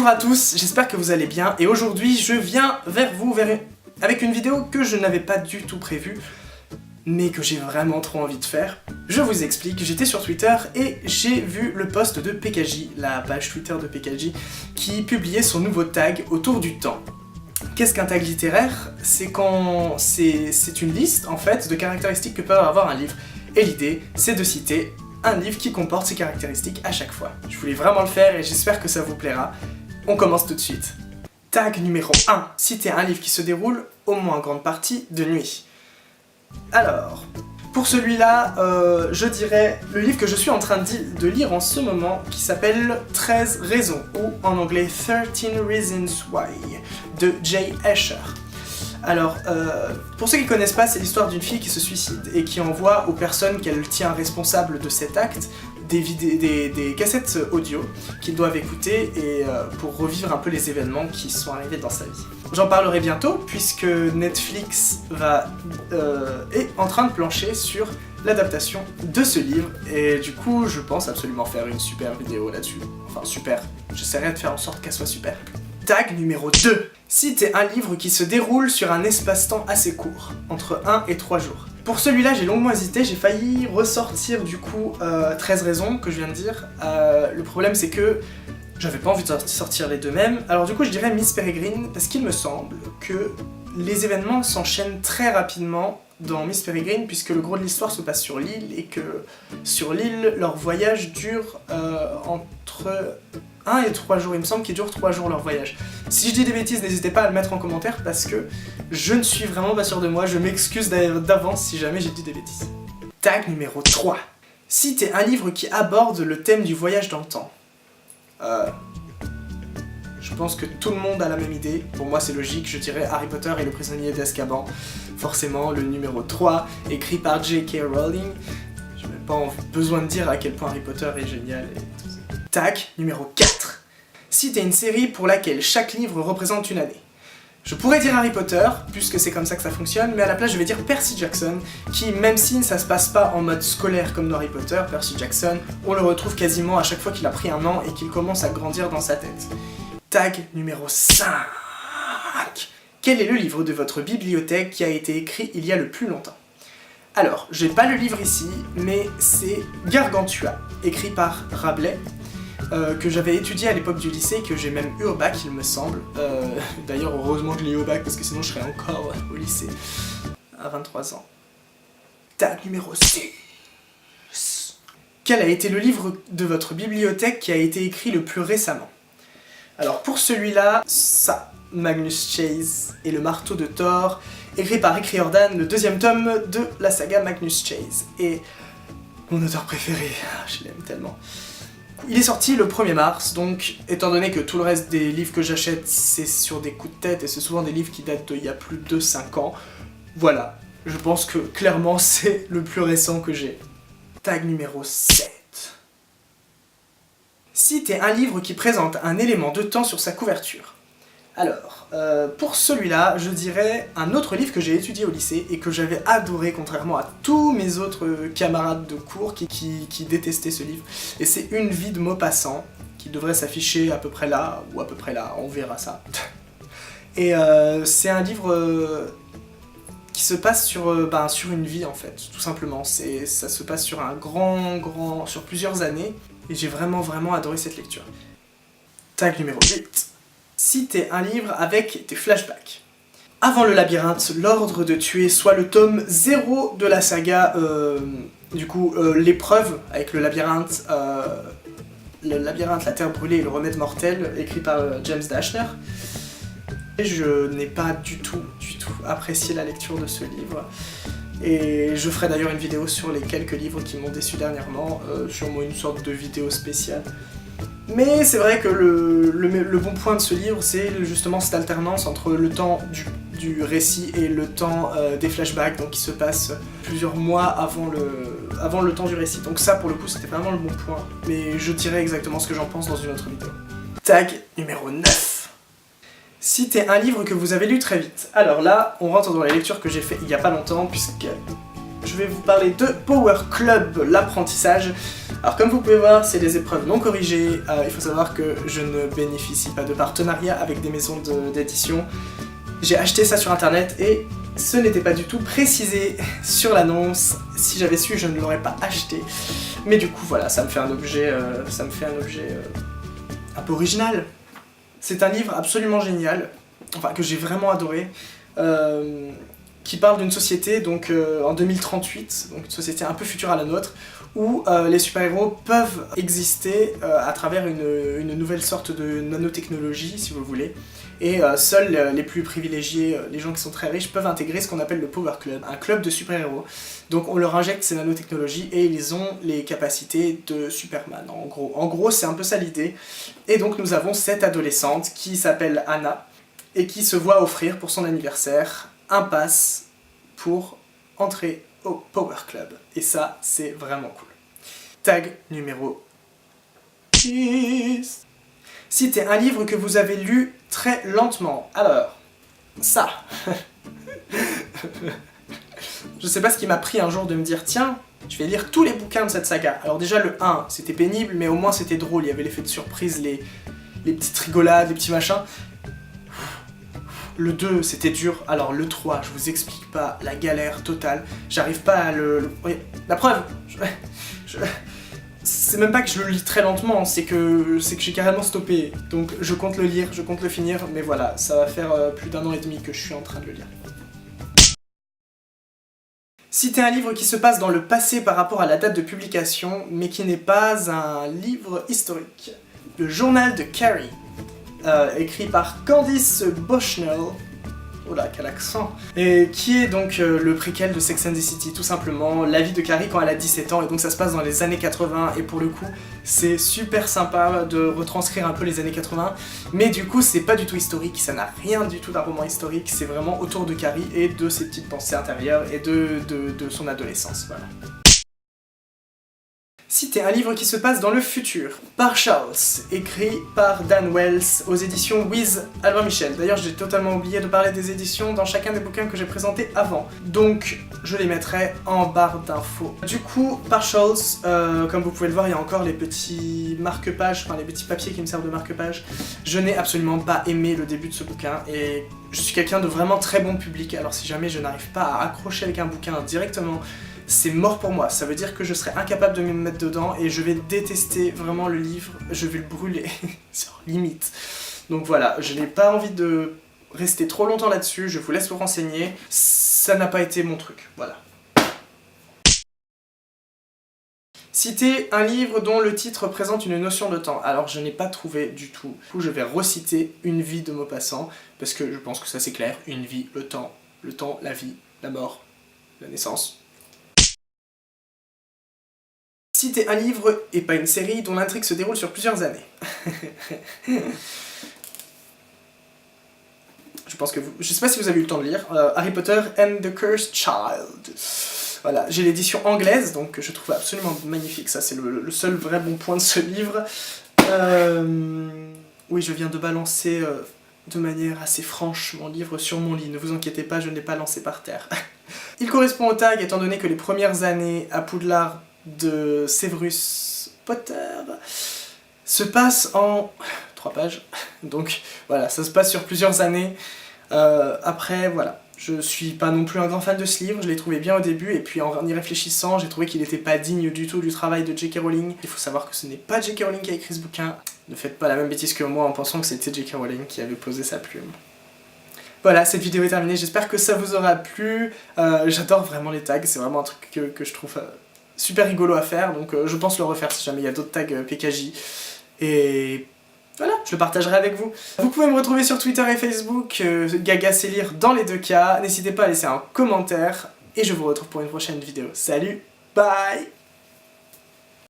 Bonjour à tous, j'espère que vous allez bien et aujourd'hui je viens vers vous avec une vidéo que je n'avais pas du tout prévue mais que j'ai vraiment trop envie de faire. Je vous explique, j'étais sur Twitter et j'ai vu le post de PKJ, la page Twitter de PKJ, qui publiait son nouveau tag autour du temps. Qu'est-ce qu'un tag littéraire? C'est une liste en fait de caractéristiques que peut avoir un livre. Et l'idée, c'est de citer un livre qui comporte ces caractéristiques à chaque fois. Je voulais vraiment le faire et j'espère que ça vous plaira. On commence tout de suite. Tag numéro 1. Citer un livre qui se déroule, au moins en grande partie, de nuit. Alors, pour celui-là, je dirais le livre que je suis en train de lire en ce moment, qui s'appelle 13 raisons, ou en anglais 13 Reasons Why, de Jay Escher. Alors, pour ceux qui ne connaissent pas, c'est l'histoire d'une fille qui se suicide et qui envoie aux personnes qu'elle tient responsables de cet acte des cassettes audio qu'ils doivent écouter et pour revivre un peu les événements qui sont arrivés dans sa vie. J'en parlerai bientôt puisque Netflix est en train de plancher sur l'adaptation de ce livre et du coup je pense absolument faire une super vidéo là-dessus. Enfin super, j'essaierai de faire en sorte qu'elle soit super. Tag numéro 2. Citer un livre qui se déroule sur un espace-temps assez court, entre 1 et 3 jours. Pour celui-là, j'ai longuement hésité, j'ai failli ressortir du coup 13 raisons que je viens de dire. Le problème c'est que j'avais pas envie de sortir les deux mêmes, alors du coup je dirais Miss Peregrine, parce qu'il me semble que les événements s'enchaînent très rapidement dans Miss Peregrine, puisque le gros de l'histoire se passe sur l'île, et que sur l'île, leur voyage dure entre 1 et 3 jours, il me semble qu'il dure 3 jours leur voyage. Si je dis des bêtises, n'hésitez pas à le mettre en commentaire, parce que je ne suis vraiment pas sûr de moi, je m'excuse d'avance si jamais j'ai dit des bêtises. Tag numéro 3. Citer un livre qui aborde le thème du voyage dans le temps. Je pense que tout le monde a la même idée, pour moi c'est logique, je dirais Harry Potter et le prisonnier d'Azkaban. Forcément, le numéro 3, écrit par J.K. Rowling. Je n'ai pas besoin de dire à quel point Harry Potter est génial et tout ça. Tag numéro 4. Citer une série pour laquelle chaque livre représente une année. Je pourrais dire Harry Potter, puisque c'est comme ça que ça fonctionne, mais à la place je vais dire Percy Jackson, qui même si ça se passe pas en mode scolaire comme dans Harry Potter, Percy Jackson, on le retrouve quasiment à chaque fois qu'il a pris un an et qu'il commence à grandir dans sa tête. Tag numéro 5. Quel est le livre de votre bibliothèque qui a été écrit il y a le plus longtemps? Alors, j'ai pas le livre ici, mais c'est Gargantua, écrit par Rabelais, que j'avais étudié à l'époque du lycée et que j'ai même eu au bac, il me semble. D'ailleurs, heureusement que je l'ai eu au bac, parce que sinon je serais encore au lycée, à 23 ans. Tag numéro 6. Quel a été le livre de votre bibliothèque qui a été écrit le plus récemment? Alors pour celui-là, ça, Magnus Chase et le marteau de Thor, écrit par Rick Riordan, le 2e tome de la saga Magnus Chase. Et mon auteur préféré, je l'aime tellement. Il est sorti le 1er mars, donc étant donné que tout le reste des livres que j'achète c'est sur des coups de tête et c'est souvent des livres qui datent d'il y a plus de 5 ans, voilà, je pense que clairement c'est le plus récent que j'ai. Tag numéro 7. Citer un livre qui présente un élément de temps sur sa couverture. Alors, pour celui-là, je dirais un autre livre que j'ai étudié au lycée et que j'avais adoré, contrairement à tous mes autres camarades de cours qui détestaient ce livre. Et c'est Une vie de Maupassant, qui devrait s'afficher à peu près là, ou à peu près là, on verra ça. Et c'est un livre qui se passe sur une vie en fait, tout simplement. Ça se passe sur sur plusieurs années, et j'ai vraiment adoré cette lecture. Tag numéro 8. Citer un livre avec des flashbacks. Avant le labyrinthe, l'ordre de tuer, soit le tome 0 de la saga, l'épreuve avec le labyrinthe, la terre brûlée et le remède mortel, écrit par James Dashner. Et je n'ai pas du tout apprécié la lecture de ce livre. Et je ferai d'ailleurs une vidéo sur les quelques livres qui m'ont déçu dernièrement, sûrement une sorte de vidéo spéciale. Mais c'est vrai que le bon point de ce livre, c'est justement cette alternance entre le temps du récit et le temps des flashbacks, donc qui se passe plusieurs mois avant le temps du récit. Donc ça, pour le coup, c'était vraiment le bon point, mais je dirai exactement ce que j'en pense dans une autre vidéo. Tag numéro 9. Citer un livre que vous avez lu très vite. Alors là, on rentre dans la lecture que j'ai fait il y a pas longtemps, puisque je vais vous parler de Power Club, l'apprentissage, Alors comme vous pouvez voir, c'est des épreuves non corrigées. Il faut savoir que je ne bénéficie pas de partenariat avec des maisons d'édition. J'ai acheté ça sur internet et ce n'était pas du tout précisé sur l'annonce. Si j'avais su, je ne l'aurais pas acheté. Mais du coup, voilà, ça me fait un objet, un peu original. C'est un livre absolument génial, enfin que j'ai vraiment adoré, qui parle d'une société, donc en 2038, donc une société un peu future à la nôtre, où les super-héros peuvent exister à travers une nouvelle sorte de nanotechnologie, si vous voulez, et seuls les plus privilégiés, les gens qui sont très riches, peuvent intégrer ce qu'on appelle le Power Club, un club de super-héros. Donc on leur injecte ces nanotechnologies et ils ont les capacités de Superman, en gros. En gros, c'est un peu ça l'idée. Et donc nous avons cette adolescente qui s'appelle Anna, et qui se voit offrir pour son anniversaire un pass pour entrer au Power Club. Et ça, c'est vraiment cool. Tag numéro 10. Citez un livre que vous avez lu très lentement. Alors, ça. Je sais pas ce qui m'a pris un jour de me dire, tiens, je vais lire tous les bouquins de cette saga. Alors déjà, le 1, c'était pénible, mais au moins c'était drôle. Il y avait l'effet de surprise, les petites rigolades, les petits machins. Le 2, c'était dur. Alors le 3, je vous explique pas, la galère totale. J'arrive pas à oui, la preuve, c'est même pas que je le lis très lentement, c'est que j'ai carrément stoppé. Donc je compte le lire, je compte le finir, mais voilà, ça va faire plus d'1 an et demi que je suis en train de le lire. Citez un livre qui se passe dans le passé par rapport à la date de publication, mais qui n'est pas un livre historique. Le journal de Carrie. Écrit par Candice Bushnell, oh là quel accent, et qui est donc le préquel de Sex and the City, tout simplement, la vie de Carrie quand elle a 17 ans, et donc ça se passe dans les années 80, et pour le coup, c'est super sympa de retranscrire un peu les années 80, mais du coup c'est pas du tout historique, ça n'a rien du tout d'un roman historique, c'est vraiment autour de Carrie et de ses petites pensées intérieures et de son adolescence, voilà. Citez un livre qui se passe dans le futur, Partials, écrit par Dan Wells, aux éditions With Albin Michel. D'ailleurs, j'ai totalement oublié de parler des éditions dans chacun des bouquins que j'ai présentés avant, donc je les mettrai en barre d'infos. Du coup, Partials, comme vous pouvez le voir, il y a encore les petits marque-pages, enfin les petits papiers qui me servent de marque-pages. Je n'ai absolument pas aimé le début de ce bouquin, et je suis quelqu'un de vraiment très bon public, alors si jamais je n'arrive pas à accrocher avec un bouquin directement, c'est mort pour moi, ça veut dire que je serai incapable de me mettre dedans et je vais détester vraiment le livre, je vais le brûler, sur limite. Donc voilà, je n'ai pas envie de rester trop longtemps là-dessus, je vous laisse vous renseigner, ça n'a pas été mon truc, voilà. Citez un livre dont le titre présente une notion de temps. Alors je n'ai pas trouvé du tout. Du coup je vais reciter Une vie de Maupassant, parce que je pense que ça c'est clair, une vie, le temps, la vie, la mort, la naissance. Citez un livre, et pas une série, dont l'intrigue se déroule sur plusieurs années. Je pense que vous... Je sais pas si vous avez eu le temps de lire. Harry Potter and the Cursed Child. Voilà, j'ai l'édition anglaise, donc je trouve absolument magnifique. Ça, c'est le seul vrai bon point de ce livre. Oui, je viens de balancer de manière assez franche mon livre sur mon lit. Ne vous inquiétez pas, je ne l'ai pas lancé par terre. Il correspond au tag, étant donné que les premières années à Poudlard de Severus Potter se passe en 3 pages, donc voilà, ça se passe sur plusieurs années. Après, voilà, je suis pas non plus un grand fan de ce livre, je l'ai trouvé bien au début, et puis en y réfléchissant, j'ai trouvé qu'il n'était pas digne du tout du travail de J.K. Rowling. Il faut savoir que ce n'est pas J.K. Rowling qui a écrit ce bouquin, ne faites pas la même bêtise que moi en pensant que c'était J.K. Rowling qui avait posé sa plume. Voilà, cette vidéo est terminée, j'espère que ça vous aura plu. J'adore vraiment les tags, c'est vraiment un truc que je trouve super rigolo à faire, donc je pense le refaire si jamais il y a d'autres tags PKJ. Et voilà, je le partagerai avec vous. Vous pouvez me retrouver sur Twitter et Facebook, Gaga sait lire dans les deux cas. N'hésitez pas à laisser un commentaire, et je vous retrouve pour une prochaine vidéo. Salut, bye!